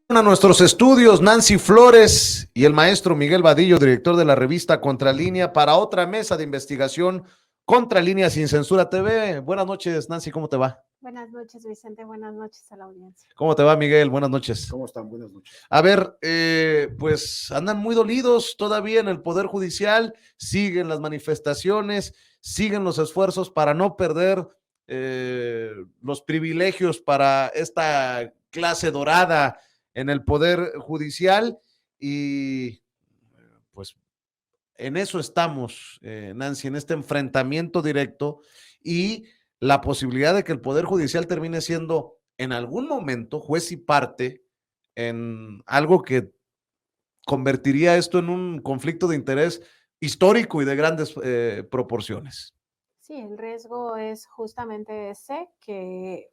A nuestros estudios, Nancy Flores y el maestro Miguel Vadillo, director de la revista Contralínea, para otra mesa de investigación Contralínea sin Censura TV. Buenas noches, Nancy, ¿cómo te va? Buenas noches, Vicente. Buenas noches a la audiencia. ¿Cómo te va, Miguel? Buenas noches. ¿Cómo están? Buenas noches. A ver, pues andan muy dolidos todavía en el Poder Judicial, siguen las manifestaciones, siguen los esfuerzos para no perder los privilegios para esta clase dorada en el Poder Judicial y pues en eso estamos, Nancy, en este enfrentamiento directo y la posibilidad de que el Poder Judicial termine siendo en algún momento juez y parte en algo que convertiría esto en un conflicto de interés histórico y de grandes proporciones. Sí, el riesgo es justamente ese, que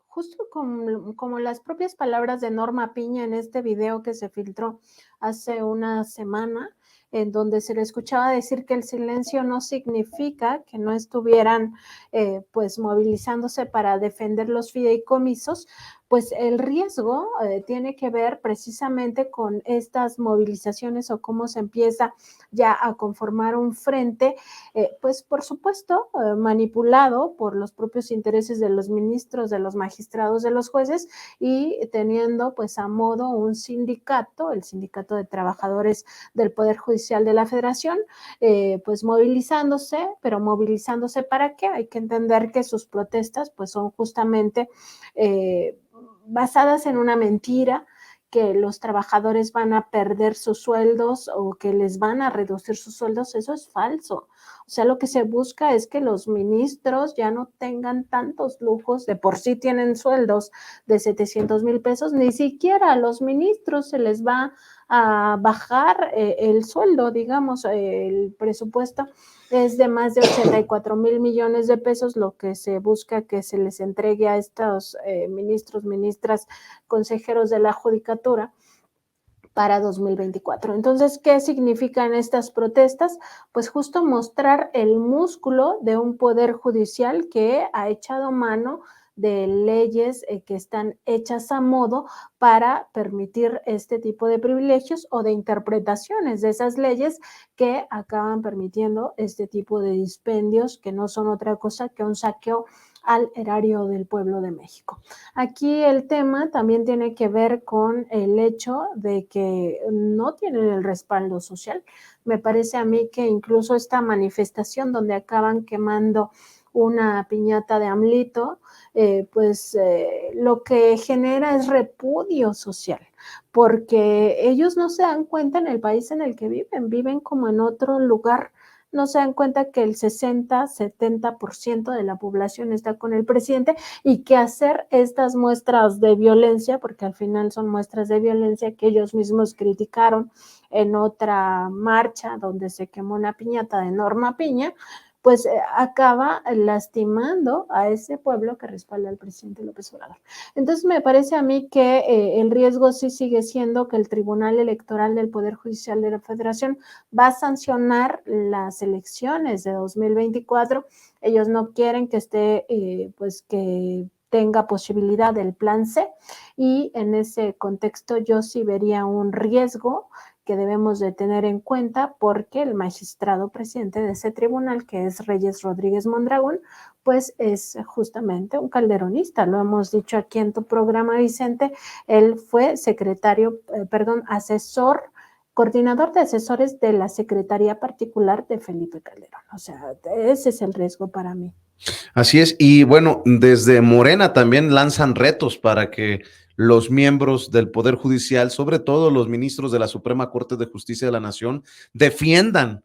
justo como las propias palabras de Norma Piña en este video que se filtró hace una semana, en donde se le escuchaba decir que el silencio no significa que no estuvieran pues movilizándose para defender los fideicomisos, pues el riesgo tiene que ver precisamente con estas movilizaciones o cómo se empieza ya a conformar un frente, pues por supuesto manipulado por los propios intereses de los ministros, de los magistrados, de los jueces y teniendo pues a modo un sindicato, el Sindicato de Trabajadores del Poder Judicial de la Federación, pues movilizándose, pero movilizándose ¿para qué? Hay que entender que sus protestas pues son justamente basadas en una mentira, que los trabajadores van a perder sus sueldos o que les van a reducir sus sueldos, eso es falso. O sea, lo que se busca es que los ministros ya no tengan tantos lujos, de por sí tienen sueldos de 700,000 pesos, ni siquiera a los ministros se les va a bajar el sueldo, digamos, el presupuesto es de más de 84,000 millones de pesos, lo que se busca que se les entregue a estos ministros, ministras, consejeros de la judicatura para 2024. Entonces, ¿qué significan estas protestas? Pues justo mostrar el músculo de un poder judicial que ha echado mano de leyes que están hechas a modo para permitir este tipo de privilegios o de interpretaciones de esas leyes que acaban permitiendo este tipo de dispendios que no son otra cosa que un saqueo al erario del pueblo de México. Aquí el tema también tiene que ver con el hecho de que no tienen el respaldo social. Me parece a mí que incluso esta manifestación donde acaban quemando una piñata de AMLito, lo que genera es repudio social, porque ellos no se dan cuenta en el país en el que viven como en otro lugar, no se dan cuenta que el 60-70% de la población está con el presidente y que hacer estas muestras de violencia, porque al final son muestras de violencia que ellos mismos criticaron en otra marcha donde se quemó una piñata de Norma Piña, pues acaba lastimando a ese pueblo que respalda al presidente López Obrador. Entonces me parece a mí que el riesgo sí sigue siendo que el Tribunal Electoral del Poder Judicial de la Federación va a sancionar las elecciones de 2024. Ellos no quieren que esté, pues que tenga posibilidad del plan C y en ese contexto yo sí vería un riesgo que debemos de tener en cuenta porque el magistrado presidente de ese tribunal, que es Reyes Rodríguez Mondragón, pues es justamente un calderonista, lo hemos dicho aquí en tu programa, Vicente, él fue asesor, coordinador de asesores de la Secretaría Particular de Felipe Calderón, o sea, ese es el riesgo para mí. Así es, y bueno, desde Morena también lanzan retos para que los miembros del Poder Judicial, sobre todo los ministros de la Suprema Corte de Justicia de la Nación, defiendan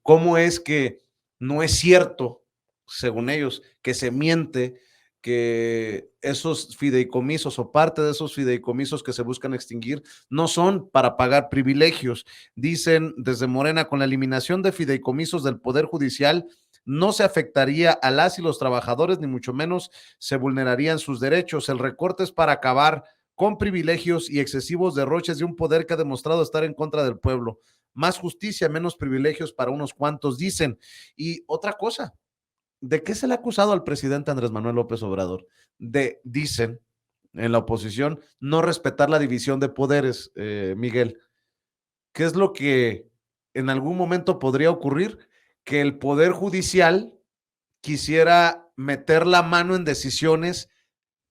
cómo es que no es cierto, según ellos, que se miente, que esos fideicomisos o parte de esos fideicomisos que se buscan extinguir no son para pagar privilegios. Dicen desde Morena, con la eliminación de fideicomisos del Poder Judicial, no se afectaría a las y los trabajadores, ni mucho menos se vulnerarían sus derechos. El recorte es para acabar con privilegios y excesivos derroches de un poder que ha demostrado estar en contra del pueblo. Más justicia, menos privilegios para unos cuantos, dicen. Y otra cosa, ¿de qué se le ha acusado al presidente Andrés Manuel López Obrador? Dicen, en la oposición, no respetar la división de poderes, Miguel. ¿Qué es lo que en algún momento podría ocurrir? Que el Poder Judicial quisiera meter la mano en decisiones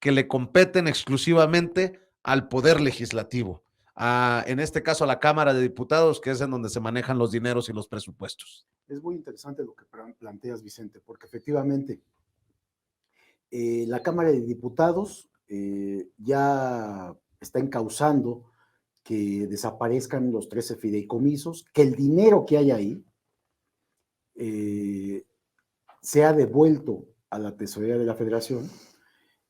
que le competen exclusivamente al Poder Legislativo, en este caso a la Cámara de Diputados, que es en donde se manejan los dineros y los presupuestos. Es muy interesante lo que planteas, Vicente, porque efectivamente la Cámara de Diputados ya está encauzando que desaparezcan los 13 fideicomisos, que el dinero que hay ahí sea devuelto a la Tesorería de la Federación,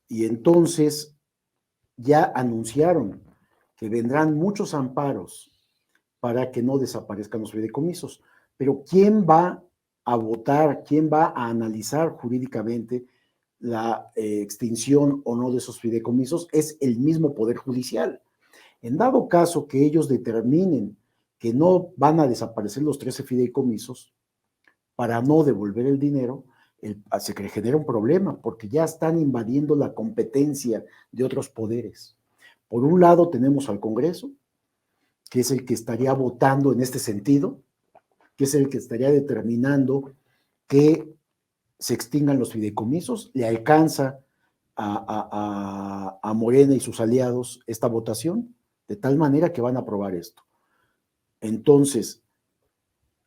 y entonces ya anunciaron que vendrán muchos amparos para que no desaparezcan los fideicomisos. Pero ¿quién va a votar, quién va a analizar jurídicamente la extinción o no de esos fideicomisos? Es el mismo Poder Judicial. En dado caso que ellos determinen que no van a desaparecer los 13 fideicomisos para no devolver el dinero, se genera un problema, porque ya están invadiendo la competencia de otros poderes. Por un lado tenemos al Congreso, que es el que estaría votando en este sentido, que es el que estaría determinando que se extingan los fideicomisos. Le alcanza a Morena y sus aliados esta votación, de tal manera que van a aprobar esto. Entonces,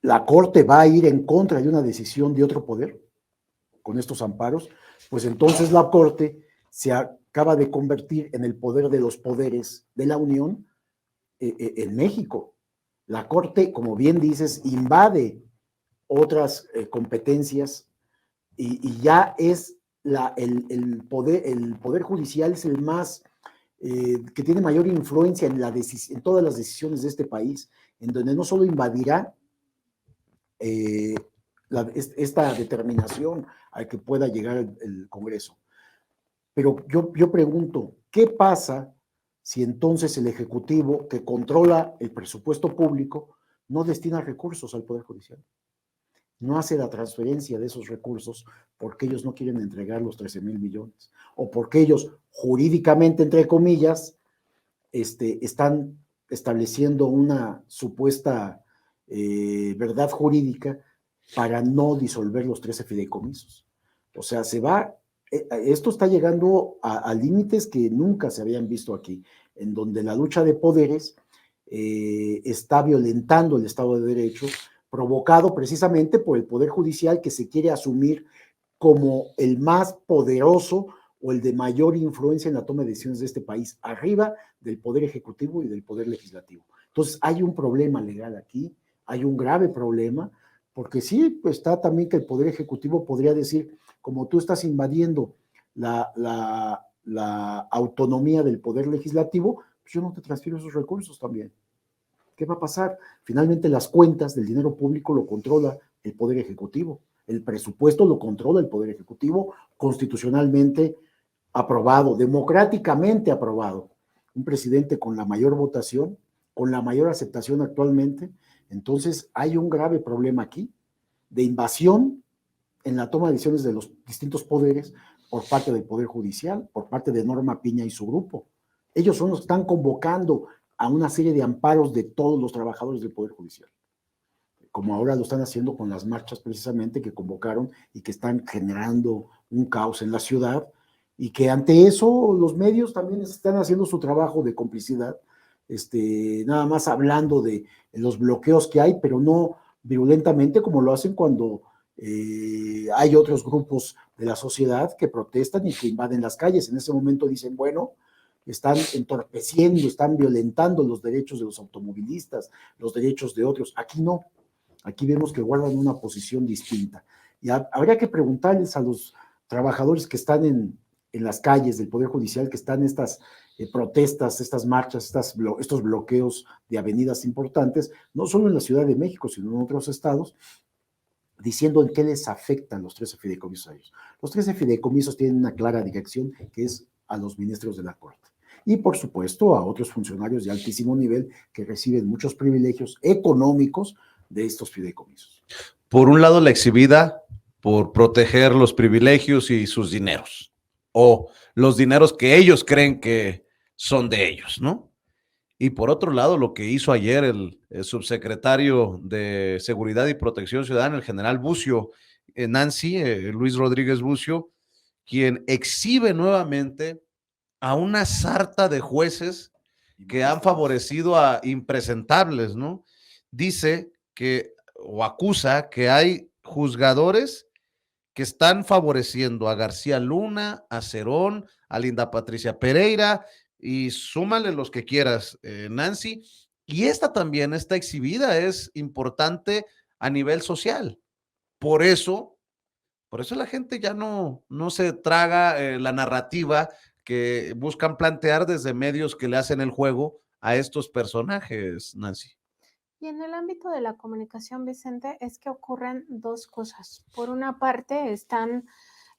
la Corte va a ir en contra de una decisión de otro poder con estos amparos, pues entonces la Corte se acaba de convertir en el poder de los poderes de la Unión en México. La Corte, como bien dices, invade otras competencias y ya es el poder judicial es el más que tiene mayor influencia en todas las decisiones de este país, en donde no solo invadirá esta determinación a que pueda llegar el Congreso, pero yo pregunto, ¿qué pasa si entonces el Ejecutivo, que controla el presupuesto público, no destina recursos al Poder Judicial? No hace la transferencia de esos recursos porque ellos no quieren entregar los 13,000 millones, o porque ellos jurídicamente, entre comillas, están estableciendo una supuesta verdad jurídica para no disolver los 13 fideicomisos. O sea, esto está llegando a límites que nunca se habían visto aquí, en donde la lucha de poderes está violentando el Estado de Derecho, provocado precisamente por el Poder Judicial, que se quiere asumir como el más poderoso o el de mayor influencia en la toma de decisiones de este país, arriba del Poder Ejecutivo y del Poder Legislativo. Entonces, hay un problema legal aquí, hay un grave problema, porque sí, pues está también que el Poder Ejecutivo podría decir, como tú estás invadiendo la autonomía del Poder Legislativo, pues yo no te transfiero esos recursos también. ¿Qué va a pasar? Finalmente las cuentas del dinero público lo controla el Poder Ejecutivo, el presupuesto lo controla el Poder Ejecutivo, constitucionalmente aprobado, democráticamente aprobado. Un presidente con la mayor votación, con la mayor aceptación actualmente. Entonces hay un grave problema aquí de invasión en la toma de decisiones de los distintos poderes por parte del Poder Judicial, por parte de Norma Piña y su grupo. Ellos son los que están convocando a una serie de amparos de todos los trabajadores del Poder Judicial, como ahora lo están haciendo con las marchas precisamente que convocaron y que están generando un caos en la ciudad, y que ante eso los medios también están haciendo su trabajo de complicidad, nada más hablando de los bloqueos que hay, pero no virulentamente como lo hacen cuando hay otros grupos de la sociedad que protestan y que invaden las calles. En ese momento dicen, bueno, están entorpeciendo, están violentando los derechos de los automovilistas, los derechos de otros. Aquí no, aquí vemos que guardan una posición distinta. Y habría que preguntarles a los trabajadores que están en las calles del Poder Judicial, que están estas protestas, estas marchas, estos bloqueos de avenidas importantes, no solo en la Ciudad de México, sino en otros estados, diciendo en qué les afectan los 13 fideicomisos a ellos. Los 13 fideicomisos tienen una clara dirección, que es a los ministros de la Corte. Y por supuesto a otros funcionarios de altísimo nivel que reciben muchos privilegios económicos de estos fideicomisos. Por un lado, la exhibida por proteger los privilegios y sus dineros, o los dineros que ellos creen que son de ellos, ¿no? Y por otro lado, lo que hizo ayer el subsecretario de Seguridad y Protección Ciudadana, el general Bucio, Nancy, Luis Rodríguez Bucio, quien exhibe nuevamente a una sarta de jueces que han favorecido a impresentables, ¿no? Dice que, o acusa que hay juzgadores que están favoreciendo a García Luna, a Cerón, a Linda Patricia Pereira, y súmale los que quieras, Nancy. Y esta también, esta exhibida es importante a nivel social. Por eso la gente ya no se traga la narrativa que buscan plantear desde medios que le hacen el juego a estos personajes, Nancy. Y en el ámbito de la comunicación, Vicente, es que ocurren dos cosas. Por una parte, están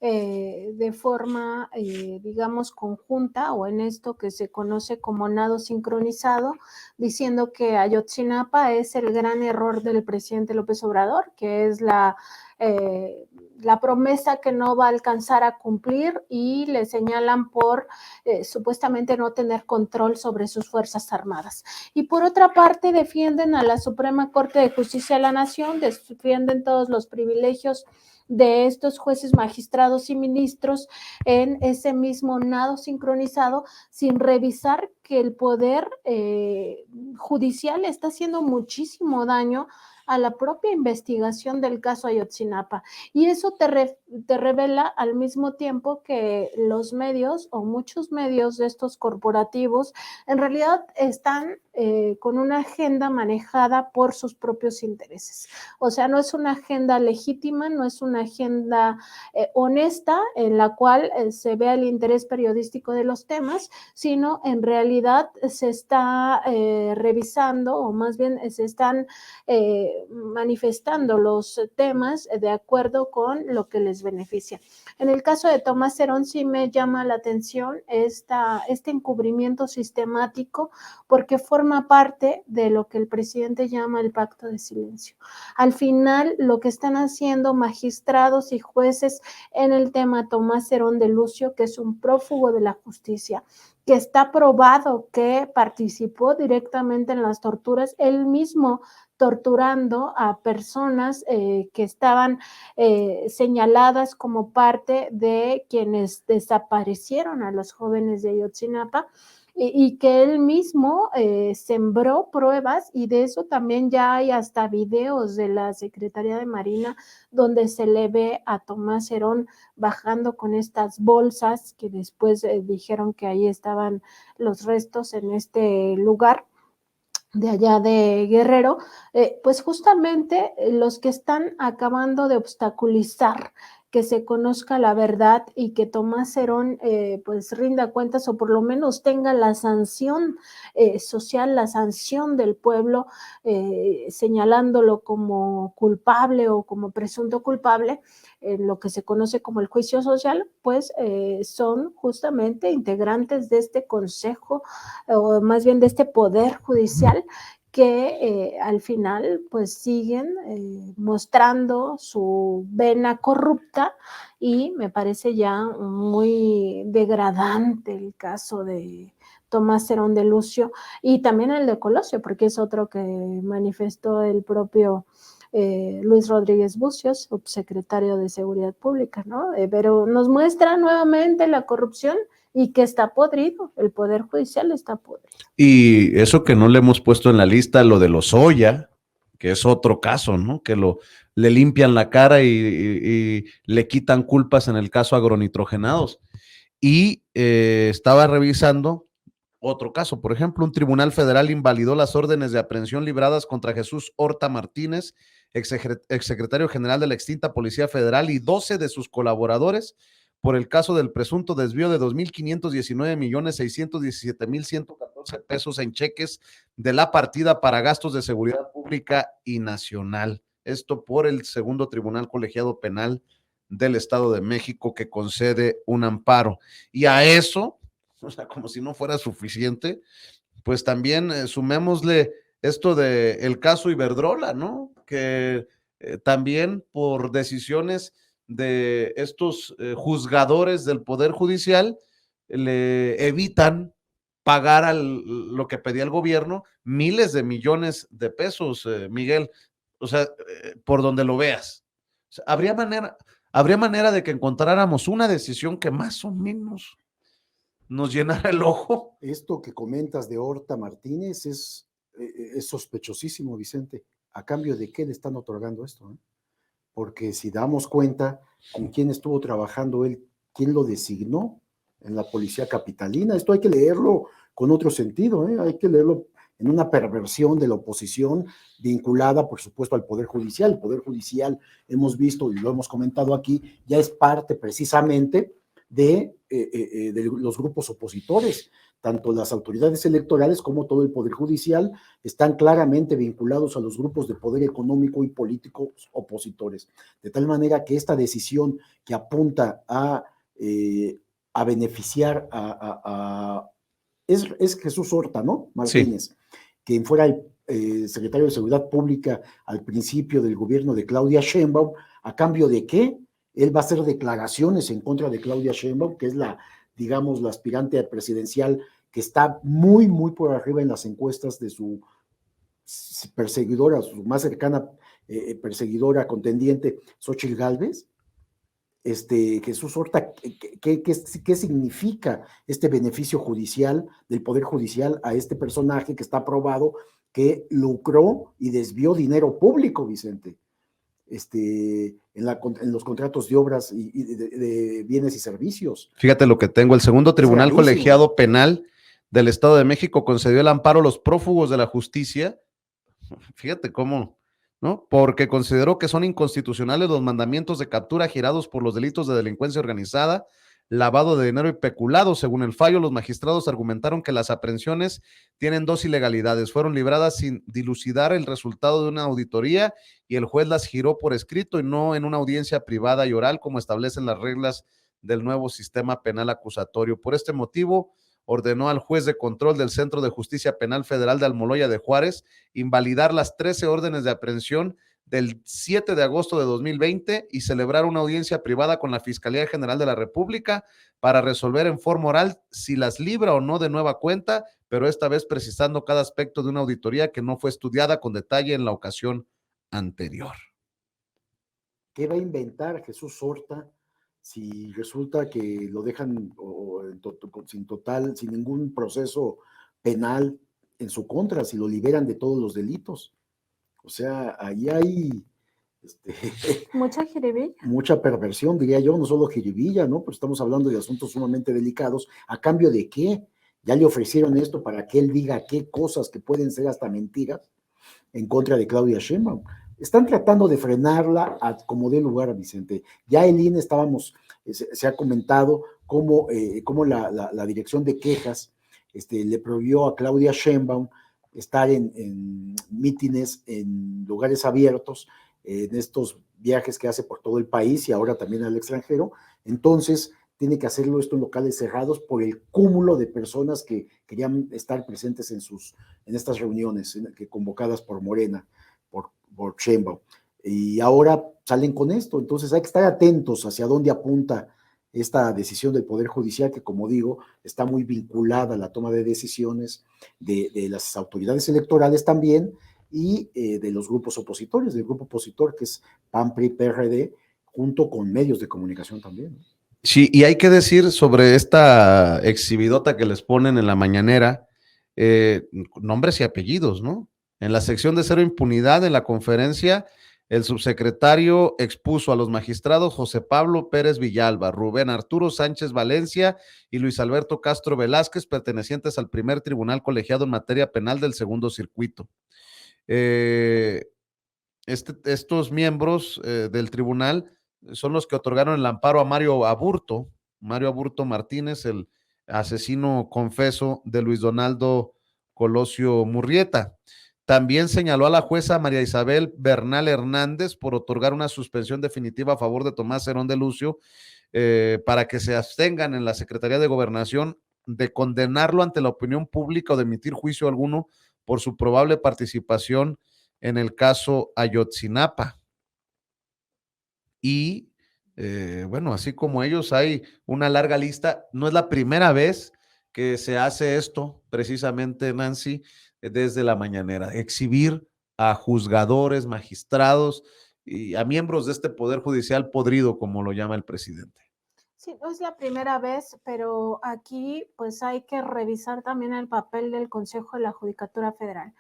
de forma, digamos, conjunta o en esto que se conoce como nado sincronizado, diciendo que Ayotzinapa es el gran error del presidente López Obrador, que es la promesa que no va a alcanzar a cumplir, y le señalan por supuestamente no tener control sobre sus Fuerzas Armadas. Y por otra parte, defienden a la Suprema Corte de Justicia de la Nación, defienden todos los privilegios de estos jueces, magistrados y ministros en ese mismo nado sincronizado, sin revisar que el poder judicial está haciendo muchísimo daño a la propia investigación del caso Ayotzinapa. Y eso te revela al mismo tiempo que los medios o muchos medios de estos corporativos en realidad están con una agenda manejada por sus propios intereses. O sea, no es una agenda legítima, no es una agenda honesta en la cual se vea el interés periodístico de los temas, sino en realidad se está revisando, o más bien se están manifestando los temas de acuerdo con lo que les beneficia. En el caso de Tomás Cerón sí me llama la atención este encubrimiento sistemático, porque forma parte de lo que el presidente llama el pacto de silencio. Al final, lo que están haciendo magistrados y jueces en el tema Tomás Cerón de Lucio, que es un prófugo de la justicia, que está probado que participó directamente en las torturas, él mismo torturando a personas que estaban señaladas como parte de quienes desaparecieron a los jóvenes de Ayotzinapa, y que él mismo sembró pruebas, y de eso también ya hay hasta videos de la Secretaría de Marina donde se le ve a Tomás Cerón bajando con estas bolsas que después dijeron que ahí estaban los restos en este lugar de allá de Guerrero, pues justamente los que están acabando de obstaculizar que se conozca la verdad y que Tomás Cerón pues rinda cuentas, o por lo menos tenga la sanción social, la sanción del pueblo, señalándolo como culpable o como presunto culpable, en lo que se conoce como el juicio social, pues son justamente integrantes de este consejo, o más bien de este poder judicial, que al final pues siguen mostrando su vena corrupta, y me parece ya muy degradante el caso de Tomás Cerón de Lucio, y también el de Colosio, porque es otro que manifestó el propio Luis Rodríguez Bucio, subsecretario de Seguridad Pública, ¿no? Pero nos muestra nuevamente la corrupción y que está podrido, el Poder Judicial está podrido. Y eso que no le hemos puesto en la lista, lo de Lozoya, que es otro caso, ¿no? Que le limpian la cara y le quitan culpas en el caso agronitrogenados. Y estaba revisando otro caso, por ejemplo, un tribunal federal invalidó las órdenes de aprehensión libradas contra Jesús Horta Martínez, exsecretario general de la extinta Policía Federal, y 12 de sus colaboradores por el caso del presunto desvío de 2.519.617.114 pesos en cheques de la partida para gastos de seguridad pública y nacional. Esto por el segundo Tribunal Colegiado Penal del Estado de México, que concede un amparo. Y a eso, o sea, como si no fuera suficiente, pues también sumémosle esto de el caso Iberdrola, ¿no? Que también por decisiones de estos juzgadores del Poder Judicial le evitan pagar lo que pedía el gobierno, miles de millones de pesos, Miguel, o sea, por donde lo veas. O sea, habría manera de que encontráramos una decisión que más o menos nos llenara el ojo. Esto que comentas de Horta Martínez es sospechosísimo, Vicente. ¿A cambio de qué le están otorgando esto? Porque si damos cuenta con quién estuvo trabajando él, quién lo designó en la policía capitalina, esto hay que leerlo con otro sentido, hay que leerlo en una perversión de la oposición vinculada, por supuesto, al Poder Judicial. El Poder Judicial, hemos visto y lo hemos comentado aquí, ya es parte precisamente de los grupos opositores. Tanto las autoridades electorales como todo el Poder Judicial están claramente vinculados a los grupos de poder económico y político opositores. De tal manera que esta decisión que apunta a beneficiar es Jesús Horta, ¿no? Martínez, sí, quien fuera el secretario de Seguridad Pública al principio del gobierno de Claudia Sheinbaum, ¿a cambio de qué? Él va a hacer declaraciones en contra de Claudia Sheinbaum, que es digamos, la aspirante presidencial que está muy, muy por arriba en las encuestas de su perseguidora, su más cercana perseguidora contendiente, Xóchitl Gálvez. Jesús Horta, ¿qué significa este beneficio judicial del Poder Judicial a este personaje que está probado que lucró y desvió dinero público, Vicente? En los contratos de obras y de bienes y servicios. Fíjate lo que tengo, el segundo Tribunal Colegiado Penal del Estado de México concedió el amparo a los prófugos de la justicia, fíjate cómo, ¿no? Porque consideró que son inconstitucionales los mandamientos de captura girados por los delitos de delincuencia organizada, lavado de dinero y peculado. Según el fallo, los magistrados argumentaron que las aprehensiones tienen dos ilegalidades, fueron libradas sin dilucidar el resultado de una auditoría y el juez las giró por escrito y no en una audiencia privada y oral como establecen las reglas del nuevo sistema penal acusatorio. Por este motivo, ordenó al juez de control del Centro de Justicia Penal Federal de Almoloya de Juárez invalidar las 13 órdenes de aprehensión del 7 de agosto de 2020 y celebrar una audiencia privada con la Fiscalía General de la República para resolver en forma oral si las libra o no de nueva cuenta, pero esta vez precisando cada aspecto de una auditoría que no fue estudiada con detalle en la ocasión anterior. ¿Qué va a inventar Jesús Horta si resulta que lo dejan sin ningún proceso penal en su contra, si lo liberan de todos los delitos? O sea, ahí hay mucha jiribilla. Mucha perversión, diría yo, no solo jiribilla, ¿no? Pero estamos hablando de asuntos sumamente delicados. ¿A cambio de qué? Ya le ofrecieron esto para que él diga qué cosas que pueden ser hasta mentiras en contra de Claudia Sheinbaum. Están tratando de frenarla como dé lugar, Vicente. Ya el INE se ha comentado cómo la dirección de quejas le prohibió a Claudia Sheinbaum estar en mítines, en lugares abiertos, en estos viajes que hace por todo el país y ahora también al extranjero. Entonces, tiene que hacerlo esto en locales cerrados por el cúmulo de personas que querían estar presentes en estas reuniones convocadas por Morena, por Sheinbaum. Y ahora salen con esto. Entonces, hay que estar atentos hacia dónde apunta esta decisión del Poder Judicial, que, como digo, está muy vinculada a la toma de decisiones de las autoridades electorales también y de los grupos opositores, del grupo opositor que es PAN, PRI, PRD, junto con medios de comunicación también. Sí, y hay que decir sobre esta exhibidota que les ponen en la mañanera, nombres y apellidos, ¿no? En la sección de cero impunidad, en la conferencia, el subsecretario expuso a los magistrados José Pablo Pérez Villalba, Rubén Arturo Sánchez Valencia y Luis Alberto Castro Velázquez, pertenecientes al primer tribunal colegiado en materia penal del segundo circuito. Estos miembros del tribunal son los que otorgaron el amparo a Mario Aburto Martínez, el asesino confeso de Luis Donaldo Colosio Murrieta. También señaló a la jueza María Isabel Bernal Hernández por otorgar una suspensión definitiva a favor de Tomás Herón de Lucio para que se abstengan en la Secretaría de Gobernación de condenarlo ante la opinión pública o de emitir juicio alguno por su probable participación en el caso Ayotzinapa. Y Bueno, así como ellos, hay una larga lista. No es la primera vez que se hace esto, precisamente, Nancy, desde la mañanera, exhibir a juzgadores, magistrados y a miembros de este poder judicial podrido, como lo llama el presidente. Sí, no es la primera vez, pero aquí pues hay que revisar también el papel del Consejo de la Judicatura Federal.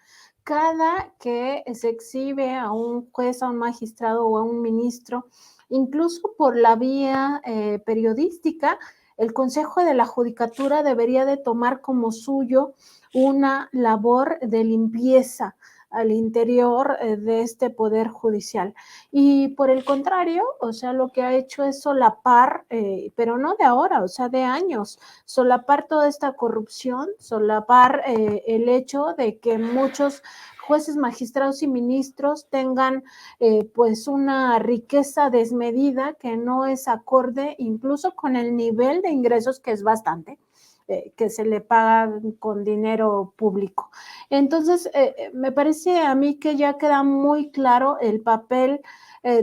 Cada que se exhibe a un juez, a un magistrado o a un ministro, incluso por la vía periodística, el Consejo de la Judicatura debería de tomar como suyo una labor de limpieza al interior de este poder judicial. Y por el contrario, o sea, lo que ha hecho es solapar, pero no de ahora, o sea, de años, solapar toda esta corrupción, solapar el hecho de que muchos jueces, magistrados y ministros tengan pues una riqueza desmedida que no es acorde incluso con el nivel de ingresos que es bastante. Que se le pagan con dinero público. Entonces, me parece a mí que ya queda muy claro el papel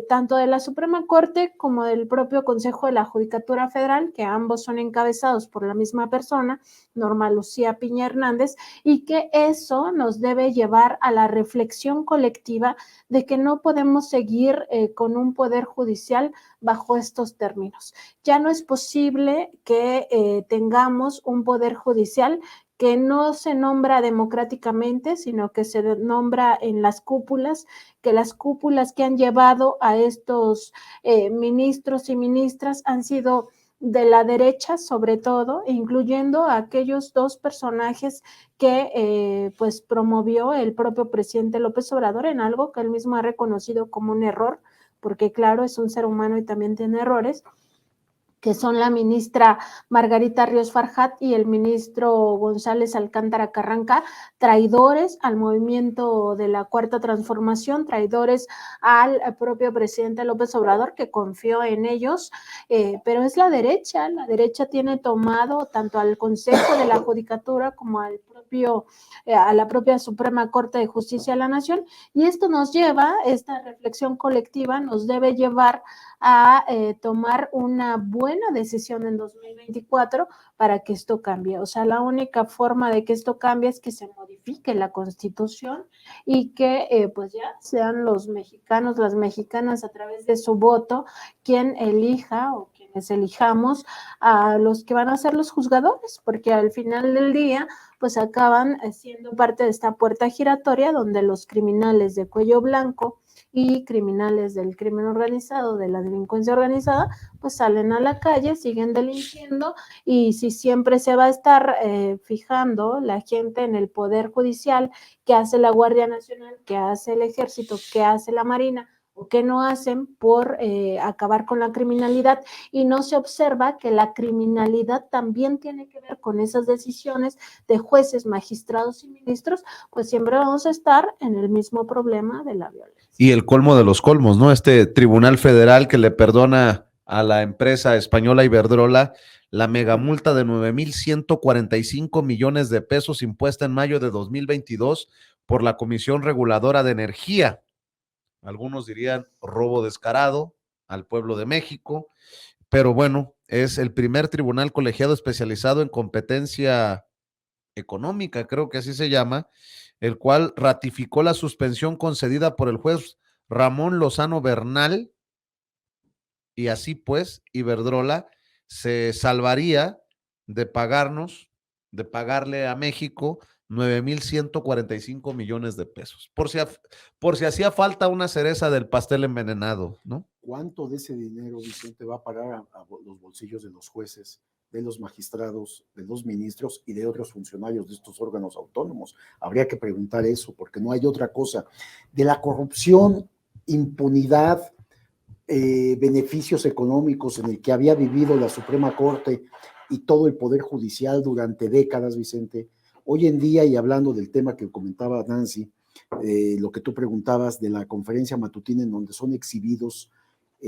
tanto de la Suprema Corte como del propio Consejo de la Judicatura Federal, que ambos son encabezados por la misma persona, Norma Lucía Piña Hernández, y que eso nos debe llevar a la reflexión colectiva de que no podemos seguir con un poder judicial bajo estos términos. Ya no es posible que tengamos un poder judicial que no se nombra democráticamente, sino que se nombra en las cúpulas, que las cúpulas que han llevado a estos ministros y ministras han sido de la derecha, sobre todo, incluyendo a aquellos dos personajes que pues promovió el propio presidente López Obrador en algo que él mismo ha reconocido como un error, porque claro, es un ser humano y también tiene errores, que son la ministra Margarita Ríos Farjat y el ministro González Alcántara Carranca, traidores al movimiento de la Cuarta Transformación, traidores al propio presidente López Obrador, que confió en ellos, pero es la derecha tiene tomado tanto al Consejo de la Judicatura como al propio, a la propia Suprema Corte de Justicia de la Nación, y esto nos lleva, esta reflexión colectiva nos debe llevar a tomar una buena decisión en 2024 para que esto cambie. O sea, la única forma de que esto cambie es que se modifique la Constitución y que pues ya sean los mexicanos, las mexicanas a través de su voto quien elija o quienes elijamos a los que van a ser los juzgadores, porque al final del día pues acaban siendo parte de esta puerta giratoria donde los criminales de cuello blanco y criminales del crimen organizado, de la delincuencia organizada, pues salen a la calle, siguen delinquiendo, y si siempre se va a estar fijando la gente en el poder judicial, que hace la Guardia Nacional, que hace el Ejército, que hace la Marina, o que no hacen por acabar con la criminalidad, y no se observa que la criminalidad también tiene que ver con esas decisiones de jueces, magistrados y ministros, pues siempre vamos a estar en el mismo problema de la violencia. Y el colmo de los colmos, ¿no? Este tribunal federal que le perdona a la empresa española Iberdrola la megamulta de 9,145 millones de pesos impuesta en mayo de 2022 por la Comisión Reguladora de Energía. Algunos dirían robo descarado al pueblo de México, pero bueno, es el primer tribunal colegiado especializado en competencia económica, creo que así se llama, el cual ratificó la suspensión concedida por el juez Ramón Lozano Bernal, y así pues Iberdrola se salvaría de pagarle a México 9,145 millones de pesos, por si hacía falta una cereza del pastel envenenado, ¿no? ¿Cuánto de ese dinero, Vicente, va a parar a los bolsillos de los jueces, de los magistrados, de los ministros y de otros funcionarios de estos órganos autónomos? Habría que preguntar eso, porque no hay otra cosa. De la corrupción, impunidad, beneficios económicos en el que había vivido la Suprema Corte y todo el Poder Judicial durante décadas, Vicente, hoy en día, y hablando del tema que comentaba Nancy, lo que tú preguntabas de la conferencia matutina en donde son exhibidos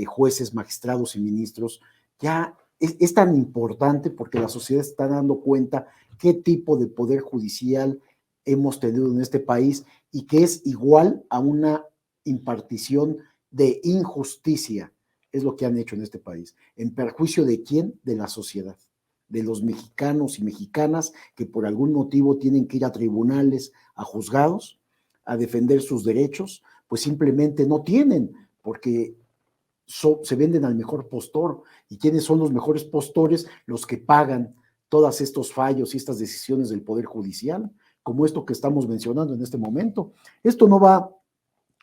jueces, magistrados y ministros, ya es tan importante porque la sociedad está dando cuenta qué tipo de poder judicial hemos tenido en este país y que es igual a una impartición de injusticia Es lo que han hecho en este país. ¿En perjuicio de quién? De la sociedad, de los mexicanos y mexicanas que por algún motivo tienen que ir a tribunales, a juzgados, a defender sus derechos, pues simplemente no tienen, porque se venden al mejor postor. ¿Y quiénes son los mejores postores? Los que pagan todos estos fallos y estas decisiones del Poder Judicial, como esto que estamos mencionando en este momento. Esto no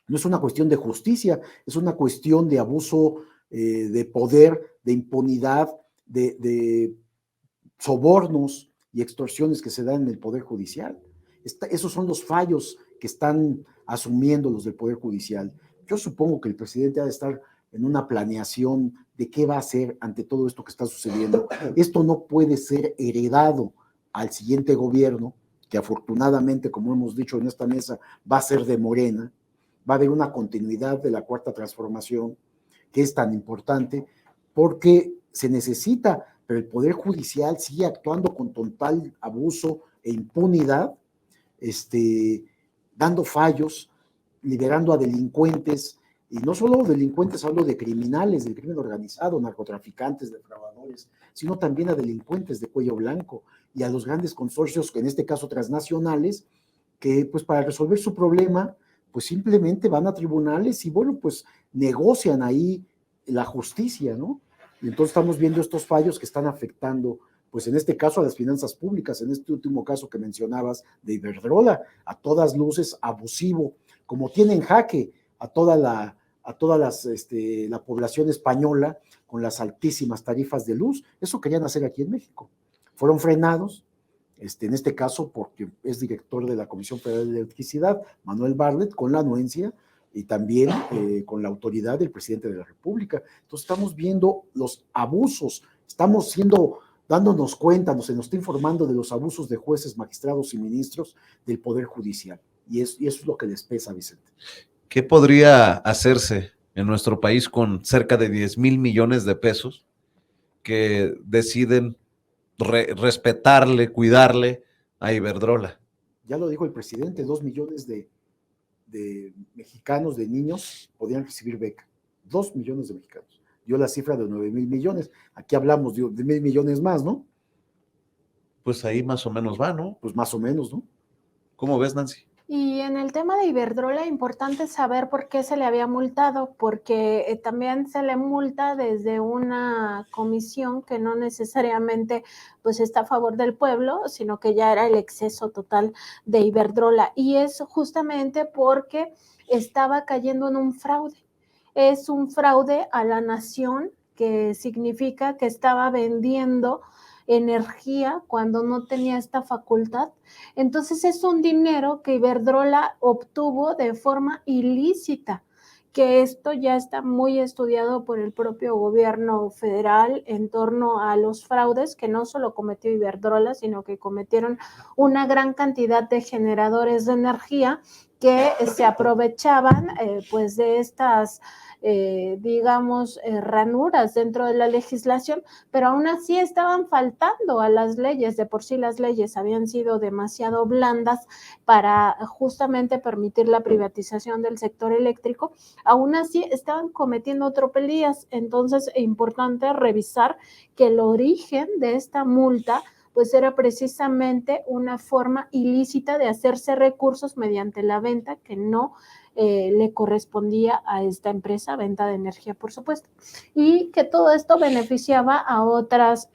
es una cuestión de justicia, es una cuestión de abuso de poder, de impunidad, de sobornos y extorsiones que se dan en el Poder Judicial. Esos son los fallos que están asumiendo los del Poder Judicial. Yo supongo que el presidente ha de estar en una planeación de qué va a hacer ante todo esto que está sucediendo. Esto no puede ser heredado al siguiente gobierno, que afortunadamente, como hemos dicho en esta mesa, va a ser de Morena. Va a haber una continuidad de la Cuarta Transformación, que es tan importante, porque se necesita, pero el Poder Judicial sigue actuando con total abuso e impunidad, dando fallos, liberando a delincuentes, y no solo delincuentes, hablo de criminales, del crimen organizado, narcotraficantes, defraudadores, sino también a delincuentes de cuello blanco y a los grandes consorcios, en este caso transnacionales, que pues para resolver su problema, pues simplemente van a tribunales y bueno, pues negocian ahí la justicia, ¿no? Y entonces estamos viendo estos fallos que están afectando, pues en este caso a las finanzas públicas, en este último caso que mencionabas de Iberdrola, a todas luces abusivo, como tienen jaque a toda la población española con las altísimas tarifas de luz. Eso querían hacer aquí en México. Fueron frenados, en este caso porque es director de la Comisión Federal de Electricidad, Manuel Bartlett, con la anuencia y también con la autoridad del presidente de la República. Entonces estamos viendo los abusos, dándonos cuenta, se nos está informando de los abusos de jueces, magistrados y ministros del Poder Judicial. Y eso es lo que les pesa, Vicente. ¿Qué podría hacerse en nuestro país con cerca de 10,000 millones de pesos que deciden respetarle, cuidarle a Iberdrola? Ya lo dijo el presidente, 2 millones de mexicanos, de niños, podían recibir beca. 2 millones de mexicanos. Dio la cifra de 9,000 millones. Aquí hablamos de 1,000 millones más, ¿no? Pues ahí más o menos va, ¿no? Pues más o menos, ¿no? ¿Cómo ves, Nancy? Y en el tema de Iberdrola, importante saber por qué se le había multado, porque también se le multa desde una comisión que no necesariamente pues está a favor del pueblo, sino que ya era el exceso total de Iberdrola. Y es justamente porque estaba cayendo en un fraude. Es un fraude a la nación, que significa que estaba vendiendo energía cuando no tenía esta facultad. Entonces es un dinero que Iberdrola obtuvo de forma ilícita, que esto ya está muy estudiado por el propio gobierno federal en torno a los fraudes que no solo cometió Iberdrola, sino que cometieron una gran cantidad de generadores de energía que se aprovechaban pues de estas ranuras dentro de la legislación, pero aún así estaban faltando a las leyes. De por sí las leyes habían sido demasiado blandas para justamente permitir la privatización del sector eléctrico, aún así estaban cometiendo tropelías. Entonces es importante revisar que el origen de esta multa pues era precisamente una forma ilícita de hacerse recursos mediante la venta que no le correspondía a esta empresa, venta de energía, por supuesto, y que todo esto beneficiaba a otras,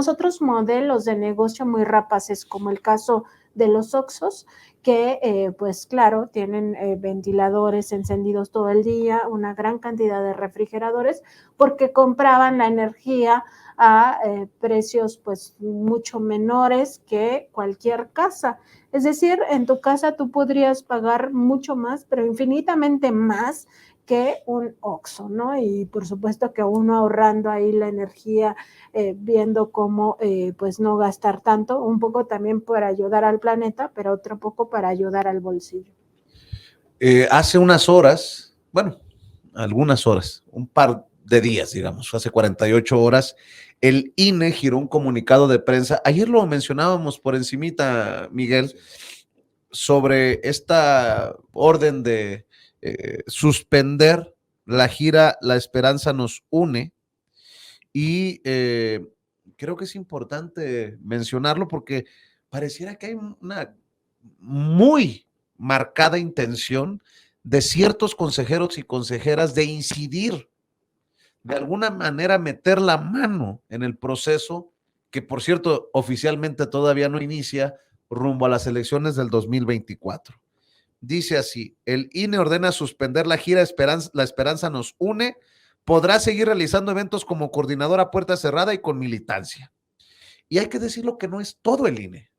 otros modelos de negocio muy rapaces, como el caso de los Oxxos, que pues claro, tienen ventiladores encendidos todo el día, una gran cantidad de refrigeradores, porque compraban la energía a precios pues mucho menores que cualquier casa. Es decir, en tu casa tú podrías pagar mucho más, pero infinitamente más que un Oxxo, ¿no? Y por supuesto que uno ahorrando ahí la energía, viendo cómo pues no gastar tanto, un poco también para ayudar al planeta, pero otro poco para ayudar al bolsillo. Hace unas horas, bueno, algunas horas, un par de días, digamos, hace 48 horas, el INE giró un comunicado de prensa. Ayer lo mencionábamos por encimita, Miguel, sobre esta orden de suspender la gira La Esperanza nos une y creo que es importante mencionarlo porque pareciera que hay una muy marcada intención de ciertos consejeros y consejeras de incidir, de alguna manera meter la mano en el proceso que, por cierto, oficialmente todavía no inicia rumbo a las elecciones del 2024. Dice así: el INE ordena suspender la gira La Esperanza nos une, podrá seguir realizando eventos como coordinador a puerta cerrada y con militancia. Y hay que decirlo que no es todo el INE.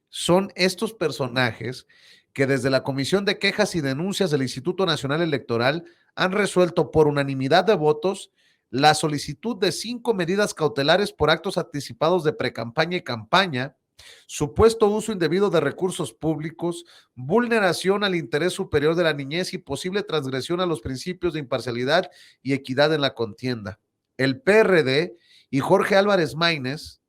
Son estos personajes que desde la Comisión de Quejas y Denuncias del Instituto Nacional Electoral han resuelto por unanimidad de votos la solicitud de 5 medidas cautelares por actos anticipados de precampaña y campaña, supuesto uso indebido de recursos públicos, vulneración al interés superior de la niñez y posible transgresión a los principios de imparcialidad y equidad en la contienda. El PRD y Jorge Álvarez Maínez,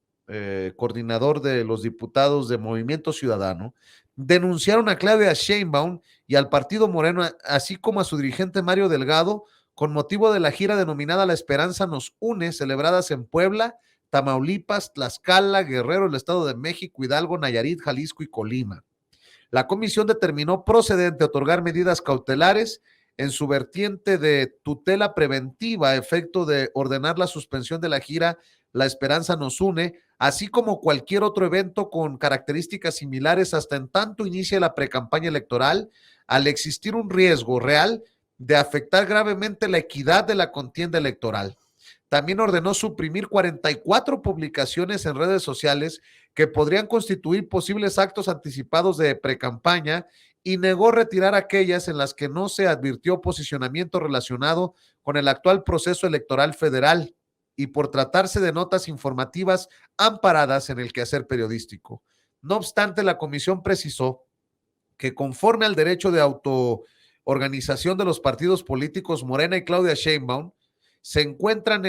coordinador de los diputados de Movimiento Ciudadano, denunciaron a Claudia Sheinbaum y al Partido Moreno, así como a su dirigente Mario Delgado, con motivo de la gira denominada La Esperanza nos une, celebradas en Puebla, Tamaulipas, Tlaxcala, Guerrero, el Estado de México, Hidalgo, Nayarit, Jalisco y Colima. La comisión determinó procedente otorgar medidas cautelares en su vertiente de tutela preventiva a efecto de ordenar la suspensión de la gira La Esperanza nos une, así como cualquier otro evento con características similares hasta en tanto inicie la precampaña electoral, al existir un riesgo real de afectar gravemente la equidad de la contienda electoral. También ordenó suprimir 44 publicaciones en redes sociales que podrían constituir posibles actos anticipados de precampaña y negó retirar aquellas en las que no se advirtió posicionamiento relacionado con el actual proceso electoral federal y por tratarse de notas informativas amparadas en el quehacer periodístico. No obstante, la comisión precisó que conforme al derecho de autoorganización de los partidos políticos, Morena y Claudia Sheinbaum se encuentran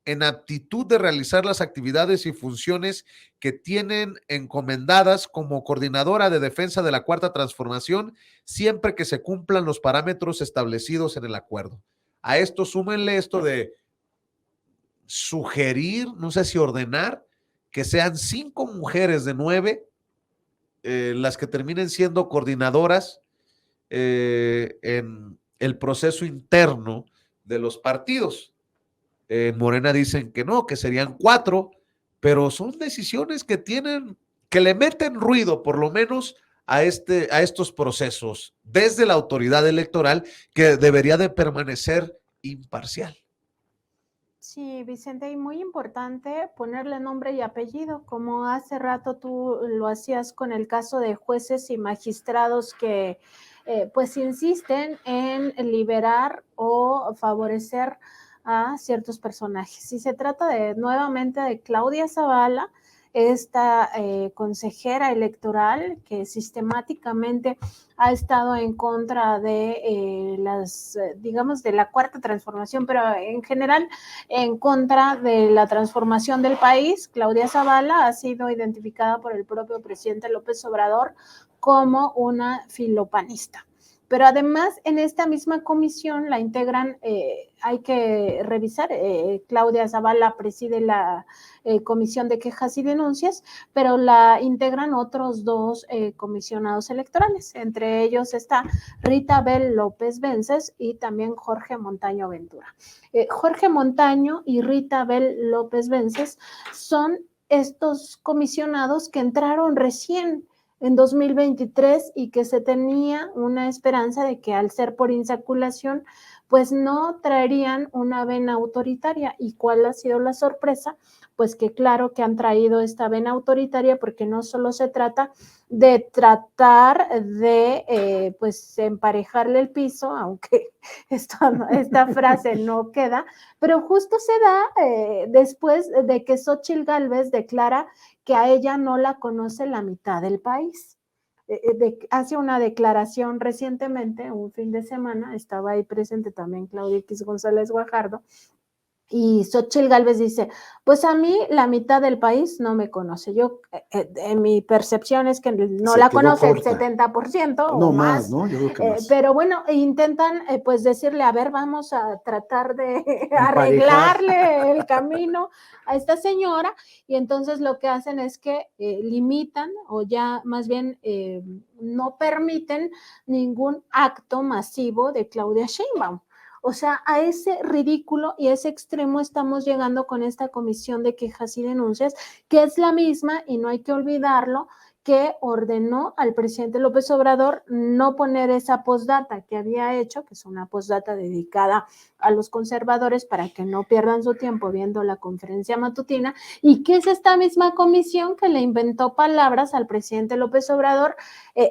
en aptitud de realizar las actividades y funciones que tienen encomendadas como coordinadora de defensa de la Cuarta Transformación, siempre que se cumplan los parámetros establecidos en el acuerdo. A esto súmenle esto de sugerir, no sé si ordenar, que sean 5 mujeres de 9 las que terminen siendo coordinadoras en el proceso interno de los partidos. Morena dicen que no, que serían 4, pero son decisiones que tienen, que le meten ruido por lo menos a estos procesos desde la autoridad electoral, que debería de permanecer imparcial. Sí, Vicente, y muy importante ponerle nombre y apellido, como hace rato tú lo hacías con el caso de jueces y magistrados que pues insisten en liberar o favorecer a ciertos personajes. Si se trata nuevamente de Claudia Zavala, esta consejera electoral que sistemáticamente ha estado en contra de digamos, de la Cuarta Transformación, pero en general en contra de la transformación del país. Claudia Zavala ha sido identificada por el propio presidente López Obrador como una filopanista. Pero además en esta misma comisión la integran, hay que revisar, Claudia Zavala preside la Comisión de Quejas y Denuncias, pero la integran otros 2 comisionados electorales, entre ellos está Rita Bel López Vences y también Jorge Montaño Ventura. Jorge Montaño y Rita Bel López Vences son estos comisionados que entraron recién en 2023 y que se tenía una esperanza de que al ser por insaculación, pues no traerían una vena autoritaria. ¿Y cuál ha sido la sorpresa? Pues que claro que han traído esta vena autoritaria, porque no solo se trata de tratar de pues emparejarle el piso, aunque esta frase no queda, pero justo se da después de que Xóchitl Gálvez declara que a ella no la conoce la mitad del país. Hace una declaración recientemente, un fin de semana, estaba ahí presente también Claudia X González Guajardo, Y Xóchitl Gálvez dice, pues a mí la mitad del país no me conoce. Yo, en mi percepción es que no la conoce el 70% no, o más, ¿no? Yo creo que más. Pero bueno, intentan pues decirle, a ver, vamos a tratar de arreglarle el camino a esta señora, y entonces lo que hacen es que limitan, o ya más bien no permiten ningún acto masivo de Claudia Sheinbaum. O sea, a ese ridículo y ese extremo estamos llegando con esta comisión de quejas y denuncias, que es la misma, y no hay que olvidarlo, que ordenó al presidente López Obrador no poner esa postdata que había hecho, que es una postdata dedicada a los conservadores para que no pierdan su tiempo viendo la conferencia matutina, y que es esta misma comisión que le inventó palabras al presidente López Obrador,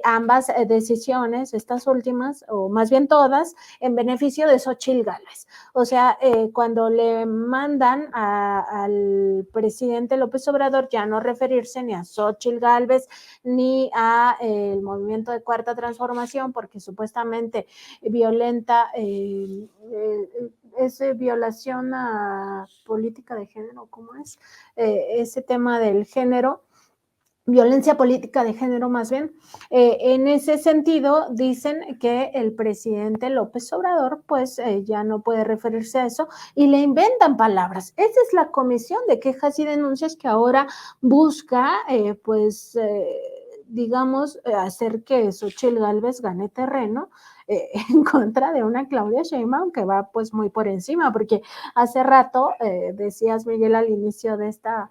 ambas decisiones, estas últimas, o más bien todas, en beneficio de Xóchitl Gálvez. O sea, cuando le mandan al presidente López Obrador ya no referirse ni a Xóchitl Gálvez ni a el movimiento de Cuarta Transformación, porque supuestamente violenta, es violación a política de género, ¿cómo es? Ese tema del género, violencia política de género más bien. En ese sentido, dicen que el presidente López Obrador pues ya no puede referirse a eso, y le inventan palabras. Esa es la comisión de quejas y denuncias que ahora busca digamos, hacer que Xóchitl Gálvez gane terreno en contra de una Claudia Sheinbaum que va pues muy por encima, porque hace rato decías, Miguel, al inicio de esta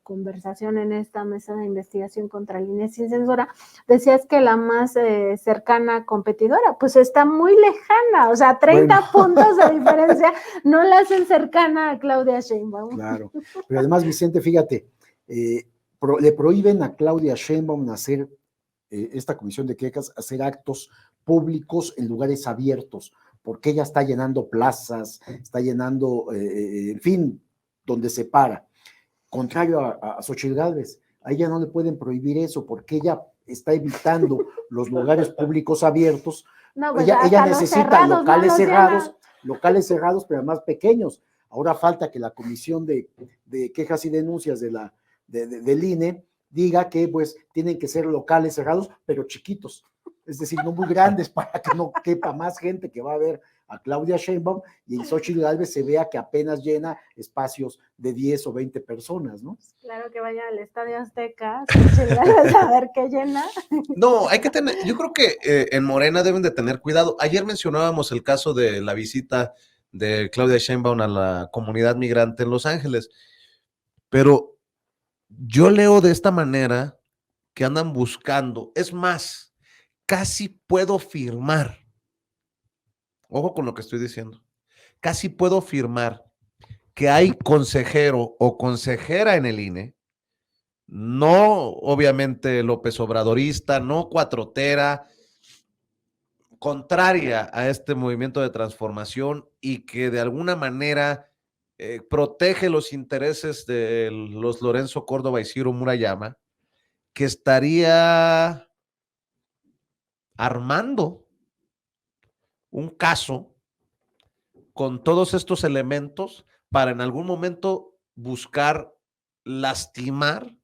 conversación en esta mesa de investigación contra el INE sin censura, decías que la más cercana competidora, pues está muy lejana, o sea, 30 puntos de diferencia no la hacen cercana a Claudia Sheinbaum. Claro, pero además, Vicente, fíjate, le prohíben a Claudia Sheinbaum hacer, esta comisión de quejas, hacer actos públicos en lugares abiertos, porque ella está llenando plazas, está llenando, en fin, donde se para. Contrario a Xóchitl Gálvez, a ella no le pueden prohibir eso, porque ella está evitando los lugares públicos abiertos. No, pues ella necesita cerrados, locales cerrados, pero además pequeños. Ahora falta que la comisión de quejas y denuncias del INE diga que pues tienen que ser locales cerrados, pero chiquitos, es decir, no muy grandes, para que no quepa más gente que va a ver a Claudia Sheinbaum, y en Xóchitl Gálvez se vea que apenas llena espacios de 10 o 20 personas, ¿no? Claro, que vaya al Estadio Azteca, a ver qué llena. No, hay que tener, yo creo que en Morena deben de tener cuidado. Ayer mencionábamos el caso de la visita de Claudia Sheinbaum a la comunidad migrante en Los Ángeles, pero yo leo de esta manera que andan buscando, es más, casi puedo firmar, ojo con lo que estoy diciendo, casi puedo firmar que hay consejero o consejera en el INE, no obviamente López Obradorista, no cuatrotera, contraria a este movimiento de transformación, y que de alguna manera protege los intereses de los Lorenzo Córdoba y Ciro Murayama, que estaría armando un caso con todos estos elementos para en algún momento buscar lastimar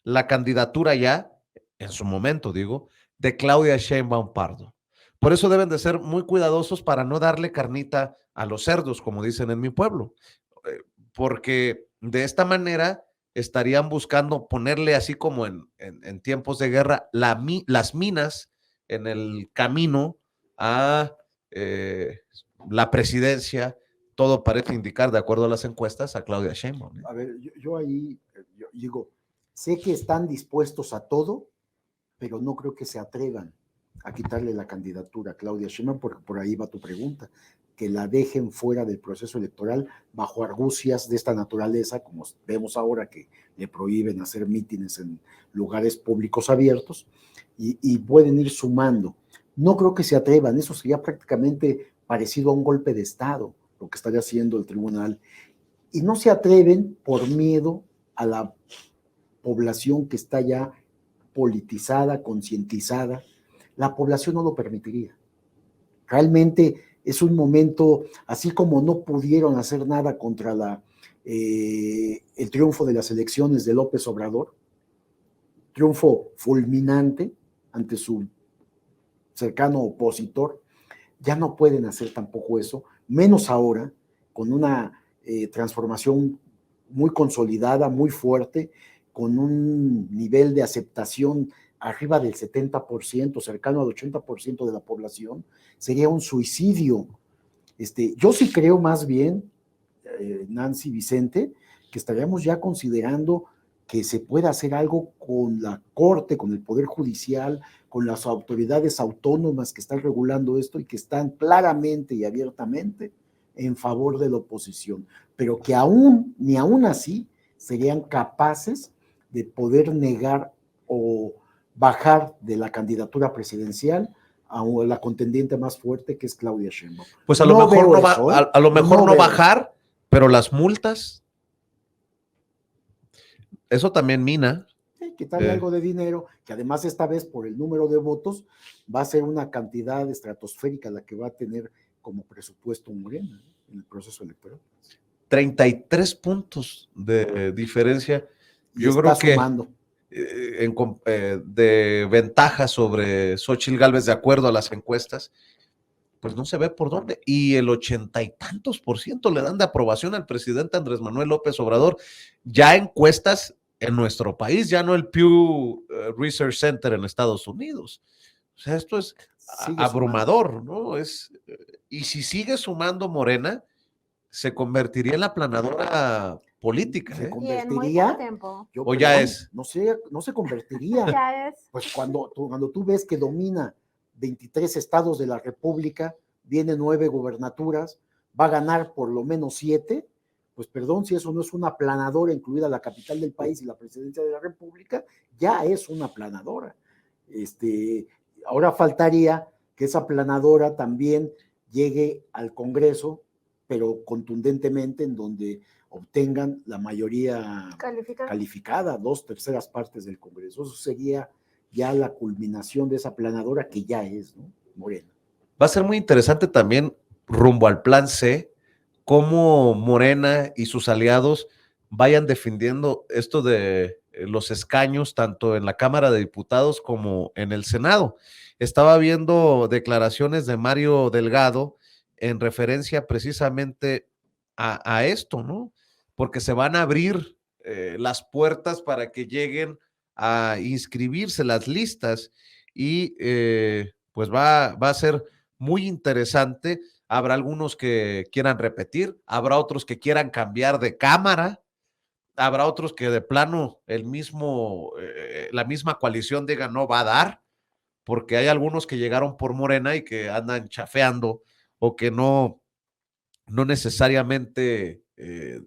la candidatura ya, en su momento digo, de Claudia Sheinbaum Pardo. Por eso deben de ser muy cuidadosos para no darle carnita a los cerdos, como dicen en mi pueblo, porque de esta manera estarían buscando ponerle, así como en tiempos de guerra, las minas en el camino a la presidencia. Todo parece indicar, de acuerdo a las encuestas, a Claudia Sheinbaum. A ver, yo ahí yo digo, sé que están dispuestos a todo, pero no creo que se atrevan a quitarle la candidatura a Claudia Sheinbaum, porque por ahí va tu pregunta, que la dejen fuera del proceso electoral bajo argucias de esta naturaleza, como vemos ahora que le prohíben hacer mítines en lugares públicos abiertos, y pueden ir sumando. No creo que se atrevan, eso sería prácticamente parecido a un golpe de Estado, lo que estaría haciendo el tribunal, y no se atreven por miedo a la población que está ya politizada, concientizada. La población no lo permitiría. Realmente es un momento, así como no pudieron hacer nada contra el triunfo de las elecciones de López Obrador, triunfo fulminante ante su cercano opositor, ya no pueden hacer tampoco eso, menos ahora, con una transformación muy consolidada, muy fuerte, con un nivel de aceptación arriba del 70%, cercano al 80% de la población. Sería un suicidio. Yo sí creo más bien, Nancy, Vicente, que estaríamos ya considerando que se pueda hacer algo con la Corte, con el Poder Judicial, con las autoridades autónomas que están regulando esto y que están claramente y abiertamente en favor de la oposición, pero que ni aún así serían capaces de poder negar o bajar de la candidatura presidencial a la contendiente más fuerte, que es Claudia Sheinbaum. Pues a lo mejor no, eso, a lo mejor no bajar, pero las multas, eso también mina. Quitarle algo de dinero, que además esta vez por el número de votos va a ser una cantidad estratosférica la que va a tener como presupuesto Morena en el proceso electoral. 33 puntos de diferencia. Y yo creo que sumando. De ventaja sobre Xóchitl Gálvez, de acuerdo a las encuestas, pues no se ve por dónde. Y el 80 y tantos % le dan de aprobación al presidente Andrés Manuel López Obrador. Ya encuestas en nuestro país, ya no el Pew Research Center en Estados Unidos. O sea, esto es abrumador, ¿no? Y si sigue sumando Morena, se convertiría en la aplanadora política. Se convertiría, o ya es. No se convertiría. Ya es. Pues cuando tú ves que domina 23 estados de la República, viene 9 gubernaturas, va a ganar por lo menos 7, pues perdón, si eso no es una aplanadora, incluida la capital del país y la presidencia de la República, ya es una aplanadora. Ahora faltaría que esa aplanadora también llegue al Congreso, pero contundentemente, en donde obtengan la mayoría calificada, 2/3 partes del Congreso. Eso sería ya la culminación de esa aplanadora que ya es, ¿no? Morena. Va a ser muy interesante también, rumbo al plan C, cómo Morena y sus aliados vayan defendiendo esto de los escaños, tanto en la Cámara de Diputados como en el Senado. Estaba viendo declaraciones de Mario Delgado en referencia precisamente a esto, ¿no? Porque se van a abrir las puertas para que lleguen a inscribirse las listas y pues va a ser muy interesante. Habrá algunos que quieran repetir, habrá otros que quieran cambiar de cámara, habrá otros que de plano la misma coalición diga no va a dar, porque hay algunos que llegaron por Morena y que andan chafeando o que no necesariamente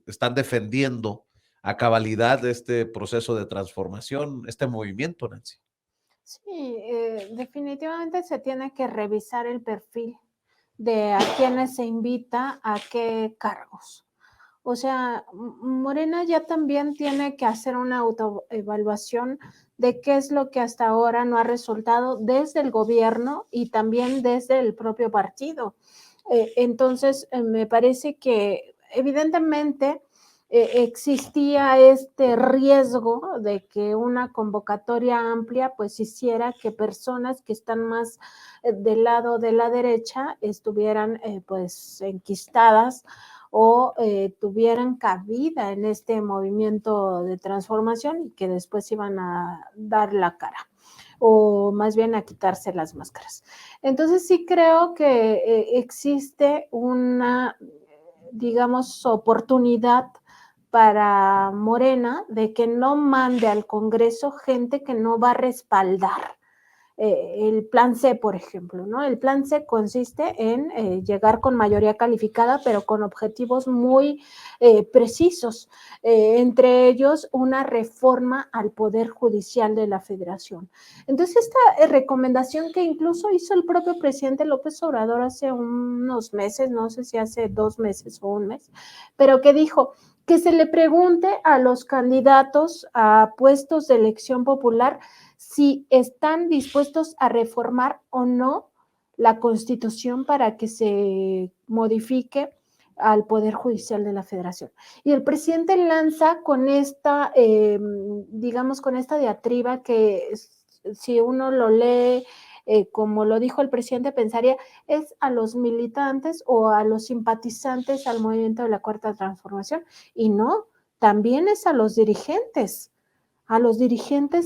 están defendiendo a cabalidad este proceso de transformación, este movimiento, Nancy. Sí, definitivamente se tiene que revisar el perfil de a quienes se invita a qué cargos. O sea, Morena ya también tiene que hacer una autoevaluación de qué es lo que hasta ahora no ha resultado desde el gobierno y también desde el propio partido. Entonces, me parece que evidentemente existía este riesgo de que una convocatoria amplia pues hiciera que personas que están más del lado de la derecha estuvieran pues enquistadas o tuvieran cabida en este movimiento de transformación y que después iban a dar la cara o más bien a quitarse las máscaras. Entonces sí creo que existe una, digamos, oportunidad para Morena de que no mande al Congreso gente que no va a respaldar el plan C, por ejemplo, ¿no? El plan C consiste en llegar con mayoría calificada, pero con objetivos muy precisos, entre ellos una reforma al Poder Judicial de la Federación. Entonces, esta recomendación que incluso hizo el propio presidente López Obrador hace unos meses, no sé si hace 2 meses o 1 mes, pero que dijo que se le pregunte a los candidatos a puestos de elección popular si están dispuestos a reformar o no la Constitución para que se modifique al Poder Judicial de la Federación. Y el presidente lanza con esta, digamos, con esta diatriba que si uno lo lee como lo dijo el presidente, pensaría es a los militantes o a los simpatizantes al movimiento de la Cuarta Transformación, y no, también es a los dirigentes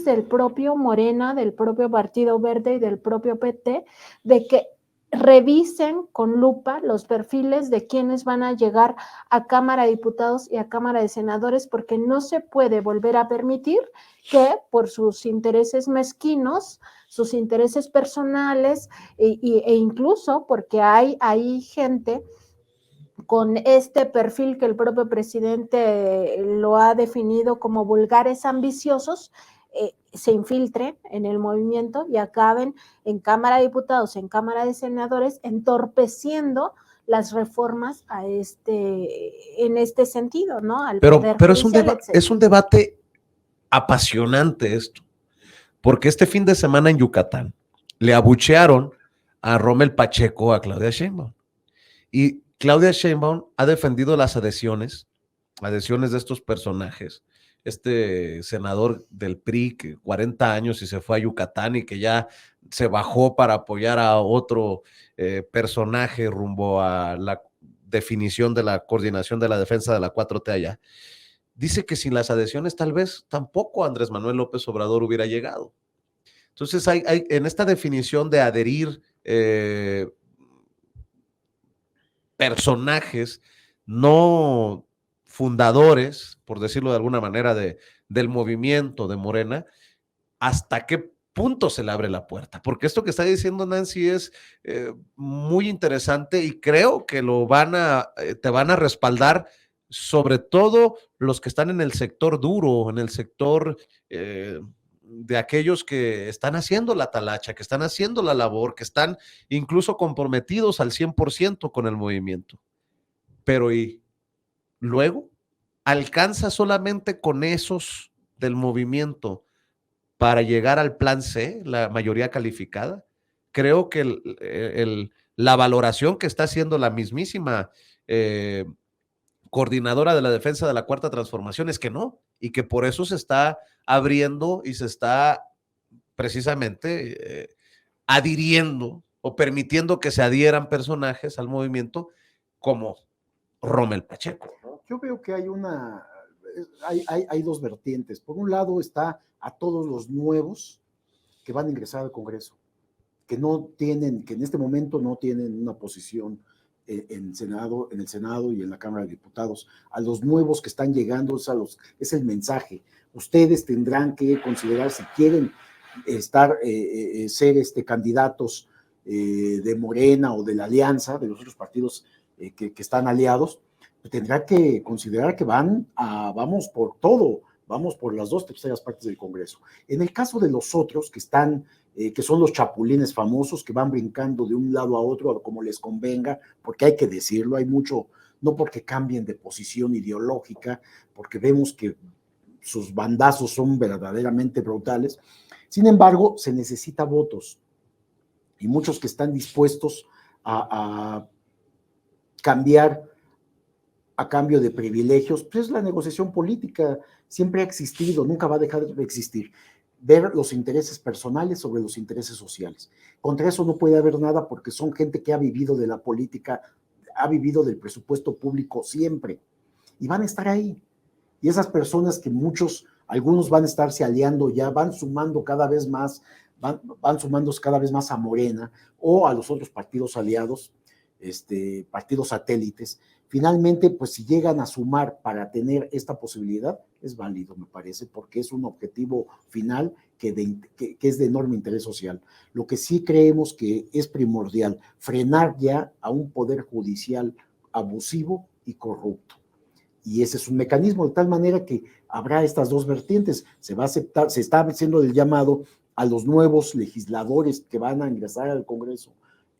del propio Morena, del propio Partido Verde y del propio PT, de que revisen con lupa los perfiles de quienes van a llegar a Cámara de Diputados y a Cámara de Senadores, porque no se puede volver a permitir que por sus intereses mezquinos, sus intereses personales e incluso porque hay gente con este perfil que el propio presidente lo ha definido como vulgares ambiciosos, se infiltre en el movimiento y acaben en Cámara de Diputados, en Cámara de Senadores, entorpeciendo las reformas en este sentido, ¿no? Al poder Pero judicial, es un debate apasionante esto, porque este fin de semana en Yucatán le abuchearon a Rommel Pacheco, a Claudia Sheinbaum. Y Claudia Sheinbaum ha defendido las adhesiones de estos personajes. Este senador del PRI, que 40 años y se fue a Yucatán y que ya se bajó para apoyar a otro personaje rumbo a la definición de la coordinación de la defensa de la 4T allá. Dice que sin las adhesiones tal vez tampoco Andrés Manuel López Obrador hubiera llegado. Entonces hay en esta definición de adherir personajes no fundadores, por decirlo de alguna manera, del movimiento de Morena, ¿hasta qué punto se le abre la puerta? Porque esto que está diciendo Nancy es muy interesante y creo que te van a respaldar sobre todo los que están en el sector duro, en el sector de aquellos que están haciendo la talacha, que están haciendo la labor, que están incluso comprometidos al 100% con el movimiento. Pero ¿y luego? ¿Alcanza solamente con esos del movimiento para llegar al plan C, la mayoría calificada? Creo que la valoración que está haciendo la mismísima coordinadora de la defensa de la Cuarta Transformación es que no, y que por eso se está abriendo y se está precisamente adhiriendo o permitiendo que se adhieran personajes al movimiento como Rommel Pacheco. Yo veo que hay dos vertientes. Por un lado está a todos los nuevos que van a ingresar al Congreso, que en este momento no tienen una posición en el Senado y en la Cámara de Diputados. A los nuevos que están llegando es el mensaje. Ustedes tendrán que considerar si quieren ser candidatos de Morena o de la Alianza, de los otros partidos que están aliados, tendrá que considerar que vamos por todo, vamos por las 2/3 partes del Congreso. En el caso de los otros que están, que son los chapulines famosos, que van brincando de un lado a otro como les convenga, porque hay que decirlo, hay mucho, no porque cambien de posición ideológica, porque vemos que sus bandazos son verdaderamente brutales. Sin embargo, se necesita votos y muchos que están dispuestos a cambiar a cambio de privilegios, pues la negociación política siempre ha existido, nunca va a dejar de existir. Ver los intereses personales sobre los intereses sociales. Contra eso no puede haber nada porque son gente que ha vivido de la política, ha vivido del presupuesto público siempre y van a estar ahí. Y esas personas que algunos van a estarse aliando ya, van sumando cada vez más, van sumándose cada vez más a Morena o a los otros partidos aliados, partidos satélites. Finalmente, pues si llegan a sumar para tener esta posibilidad, es válido, me parece, porque es un objetivo final que es de enorme interés social. Lo que sí creemos que es primordial, frenar ya a un poder judicial abusivo y corrupto. Y ese es un mecanismo de tal manera que habrá estas dos vertientes. Se está haciendo el llamado a los nuevos legisladores que van a ingresar al Congreso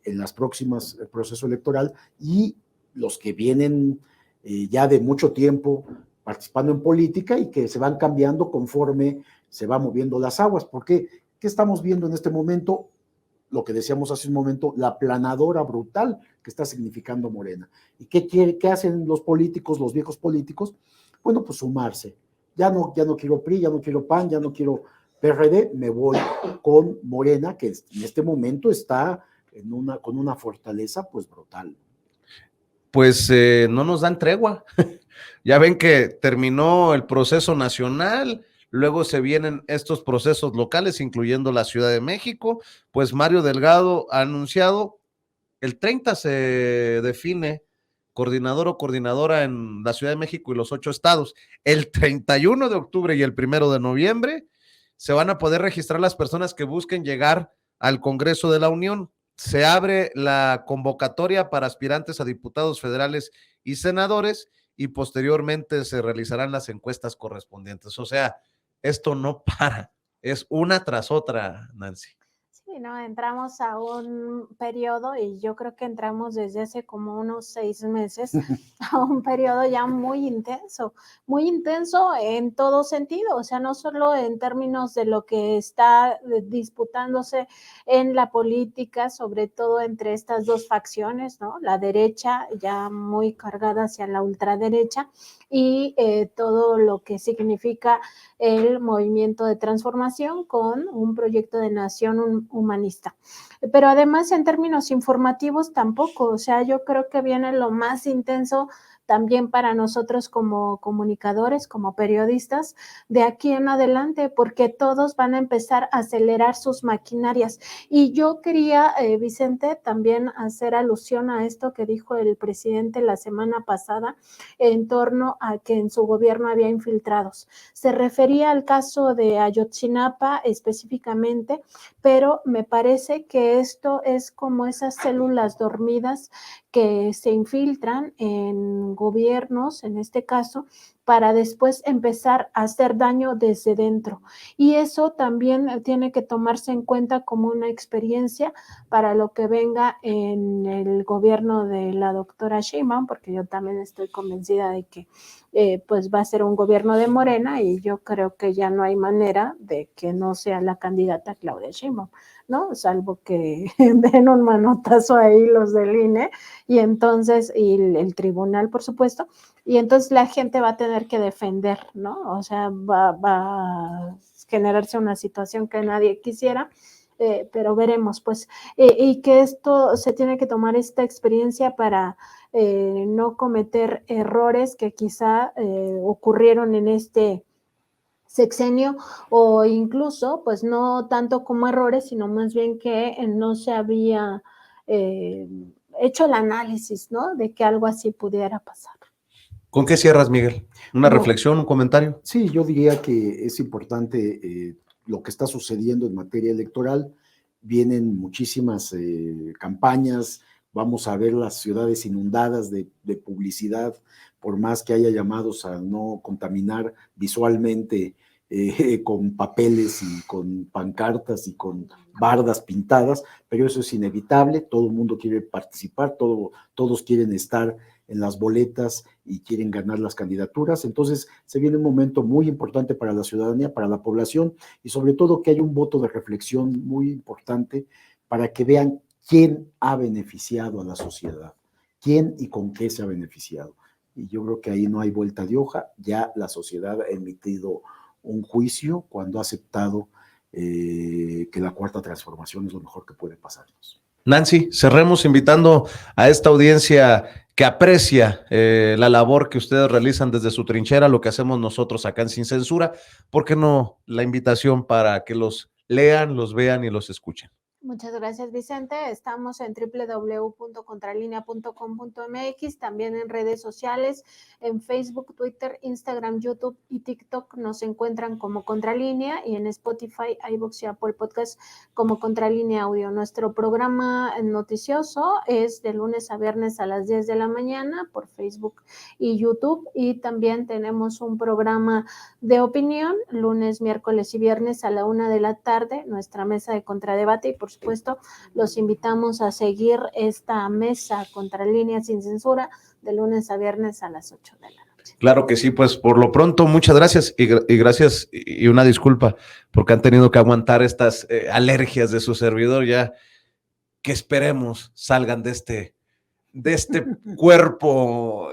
en las próximas proceso electoral y los que vienen ya de mucho tiempo participando en política y que se van cambiando conforme se van moviendo las aguas. Porque, ¿qué estamos viendo en este momento? lo que decíamos hace un momento, la aplanadora brutal que está significando Morena. ¿Y qué hacen los políticos, los viejos políticos? Bueno, pues sumarse. Ya no quiero PRI, ya no quiero PAN, ya no quiero PRD, me voy con Morena, que en este momento está con una fortaleza pues brutal. Pues no nos dan tregua. Ya ven que terminó el proceso nacional, luego se vienen estos procesos locales, incluyendo la Ciudad de México. Pues Mario Delgado ha anunciado, el 30 se define coordinador o coordinadora en la Ciudad de México y los 8 estados. El 31 de octubre y el 1 de noviembre se van a poder registrar las personas que busquen llegar al Congreso de la Unión. Se abre la convocatoria para aspirantes a diputados federales y senadores y posteriormente se realizarán las encuestas correspondientes. O sea, esto no para, es una tras otra, Nancy. Sí, ¿no? Entramos a un periodo y yo creo que entramos desde hace como unos 6 meses a un periodo ya muy intenso en todo sentido, o sea, no solo en términos de lo que está disputándose en la política, sobre todo entre estas dos facciones, ¿no? La derecha ya muy cargada hacia la ultraderecha y todo lo que significa el movimiento de transformación con un proyecto de nación humanista. Pero además en términos informativos tampoco, o sea, yo creo que viene lo más intenso también para nosotros como comunicadores, como periodistas, de aquí en adelante, porque todos van a empezar a acelerar sus maquinarias. Y yo quería, Vicente, también hacer alusión a esto que dijo el presidente la semana pasada en torno a que en su gobierno había infiltrados. Se refería al caso de Ayotzinapa específicamente, pero me parece que esto es como esas células dormidas que se infiltran en gobiernos, en este caso, para después empezar a hacer daño desde dentro. Y eso también tiene que tomarse en cuenta como una experiencia para lo que venga en el gobierno de la doctora Sheinbaum, porque yo también estoy convencida de que pues va a ser un gobierno de Morena y yo creo que ya no hay manera de que no sea la candidata Claudia Sheinbaum, ¿no? Salvo que den un manotazo ahí los del INE y entonces, y el tribunal, por supuesto, y entonces la gente va a tener que defender, ¿no? O sea, va a generarse una situación que nadie quisiera, pero veremos, pues, y que esto se tiene que tomar esta experiencia para no cometer errores que quizá ocurrieron en este sexenio o incluso, pues no tanto como errores, sino más bien que no se había hecho el análisis, ¿no? De que algo así pudiera pasar. ¿Con qué cierras, Miguel? ¿Una reflexión, un comentario? Sí, yo diría que es importante lo que está sucediendo en materia electoral. Vienen muchísimas campañas, vamos a ver las ciudades inundadas de publicidad, por más que haya llamados a no contaminar visualmente con papeles y con pancartas y con bardas pintadas, pero eso es inevitable, todo el mundo quiere participar, todos quieren estar en las boletas y quieren ganar las candidaturas. Entonces se viene un momento muy importante para la ciudadanía, para la población y sobre todo que haya un voto de reflexión muy importante para que vean quién ha beneficiado a la sociedad, quién y con qué se ha beneficiado. Y yo creo que ahí no hay vuelta de hoja, ya la sociedad ha emitido un juicio cuando ha aceptado que la cuarta transformación es lo mejor que puede pasarnos. Nancy, cerremos invitando a esta audiencia que aprecia la labor que ustedes realizan desde su trinchera, lo que hacemos nosotros acá en Sin Censura. ¿Por qué no la invitación para que los lean, los vean y los escuchen? Muchas gracias, Vicente. Estamos en www.contralinea.com.mx, también en redes sociales, en Facebook, Twitter, Instagram, YouTube y TikTok nos encuentran como Contralínea y en Spotify, iVoox y Apple Podcast como Contralínea Audio. Nuestro programa noticioso es de lunes a viernes a las 10 de la mañana por Facebook y YouTube y también tenemos un programa de opinión lunes, miércoles y viernes a la 1 de la tarde, nuestra mesa de contradebate y por supuesto, los invitamos a seguir esta mesa Contralínea Sin Censura de lunes a viernes a las 8 de la noche. Claro que sí, pues por lo pronto, muchas gracias y gracias y una disculpa porque han tenido que aguantar estas alergias de su servidor. Ya que esperemos salgan de este cuerpo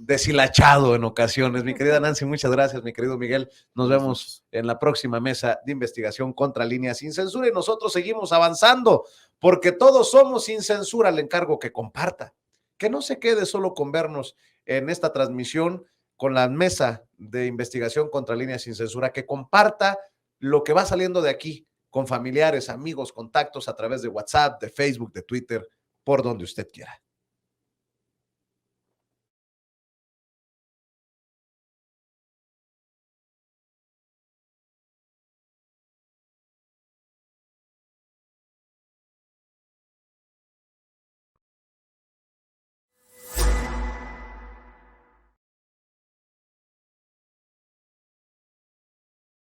deshilachado en ocasiones. Mi querida Nancy, muchas gracias. Mi querido Miguel, nos vemos en la próxima mesa de investigación contra Línea Sin Censura, y nosotros seguimos avanzando porque todos somos Sin Censura. Le encargo que comparta, que no se quede solo con vernos en esta transmisión con la mesa de investigación contra Línea Sin Censura, que comparta lo que va saliendo de aquí con familiares, amigos, contactos a través de WhatsApp, de Facebook, de Twitter, por donde usted quiera.